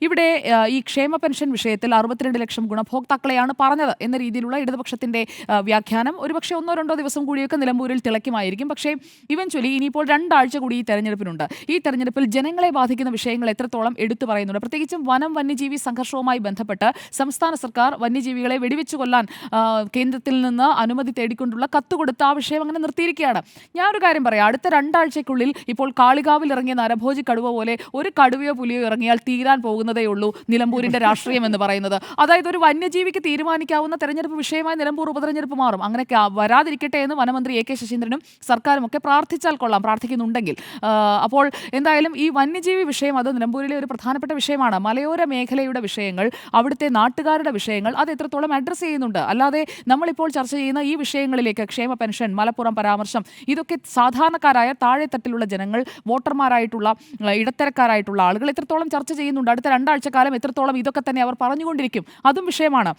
ഇവിടെ ഈ ക്ഷേമ പെൻഷൻ വിഷയത്തിൽ 62 ലക്ഷം ഗുണഭോക്താക്കളെയാണ് പറഞ്ഞത് എന്ന രീതിയിലുള്ള ഇടതുപക്ഷത്തിന്റെ വ്യാഖ്യാനം ഒരുപക്ഷെ 1-2 ദിവസം കൂടിയൊക്കെ നിലമ്പൂരിൽ തിളയ്ക്കുമായിരിക്കും. പക്ഷേ ഇവൻച്വലി ഇനിയിപ്പോൾ 2 ആഴ്ച കൂടി ഈ തെരഞ്ഞെടുപ്പിനുണ്ട്. ഈ തെരഞ്ഞെടുപ്പിൽ ജനങ്ങളെ ബാധിക്കുന്ന വിഷയങ്ങൾ എത്രത്തോളം എടുത്തു പറയുന്നുണ്ട്, പ്രത്യേകിച്ചും വനം വന്യജീവി സംഘർഷവുമായി ബന്ധപ്പെട്ട് സംസ്ഥാന സർക്കാർ വന്യജീവികളെ വെടിവെച്ചു കൊല്ലാൻ കേന്ദ്രത്തിൽ നിന്ന് അനുമതി തേടിക്കൊണ്ടുള്ള കത്ത് കൊടുത്ത് ആ വിഷയം അങ്ങനെ നിർത്തിയിരിക്കുകയാണ്. ഞാനൊരു കാര്യം പറയാം, അടുത്ത 2 ആഴ്ചയ്ക്കുള്ളിൽ ഇപ്പോൾ കാളികാവിൽ ഇറങ്ങിയ നരഭോജി കടുവ പോലെ ഒരു കടുവയോ പുലിയോ ഇറങ്ങിയാൽ തീരാൻ പോകുന്നതേ ഉള്ളൂ നിലമ്പൂരിന്റെ രാഷ്ട്രീയം എന്ന് പറയുന്നത്. അതായത് ഒരു വന്യജീവിക്ക് തീരുമാനിക്കാവുന്ന തെരഞ്ഞെടുപ്പ് വിഷയമായി നിലമ്പൂർ ഉപതെരഞ്ഞെടുപ്പ് മാറും. അങ്ങനെ വരാതിരിക്കട്ടെ എന്ന് വനമന്ത്രി എ കെ ശശീന്ദ്രനും സർക്കാരും ഒക്കെ പ്രാർത്ഥിച്ചാൽ കൊള്ളാം, പ്രാർത്ഥിക്കുന്നുണ്ടെങ്കിൽ. അപ്പോൾ എന്തായാലും ഈ വന്യജീവി വിഷയം അത് നിലമ്പൂരിലെ ഒരു പ്രധാനപ്പെട്ട വിഷയമാണ്. മലയോര മേഖലയുടെ വിഷയങ്ങൾ, അവിടുത്തെ നാട്ടുകാരുടെ വിഷയങ്ങൾ അത് എത്രത്തോളം അഡ്രസ്സ് ചെയ്യുന്നുണ്ട്. അല്ലാതെ നമ്മളിപ്പോൾ ചർച്ച ചെയ്യുന്ന ഈ വിഷയങ്ങളിലേക്ക് ക്ഷേമ പെൻഷൻ, മലപ്പുറം പരാമർശം, ഇതൊക്കെ സാധാരണക്കാരായ താഴെത്തട്ടിലുള്ള ജനങ്ങൾ, വോട്ടർമാരായിട്ടുള്ള ഇടത്തരക്കാരായിട്ടുള്ള ആളുകൾ എത്രത്തോളം ചർച്ച ചെയ്യുന്നുണ്ട്. അടുത്ത 2 ആഴ്ചക്കാലം എത്രത്തോളം ഇതൊക്കെ തന്നെ അവർ പറഞ്ഞുകൊണ്ടിരിക്കും, അതും വിഷയമാണ്.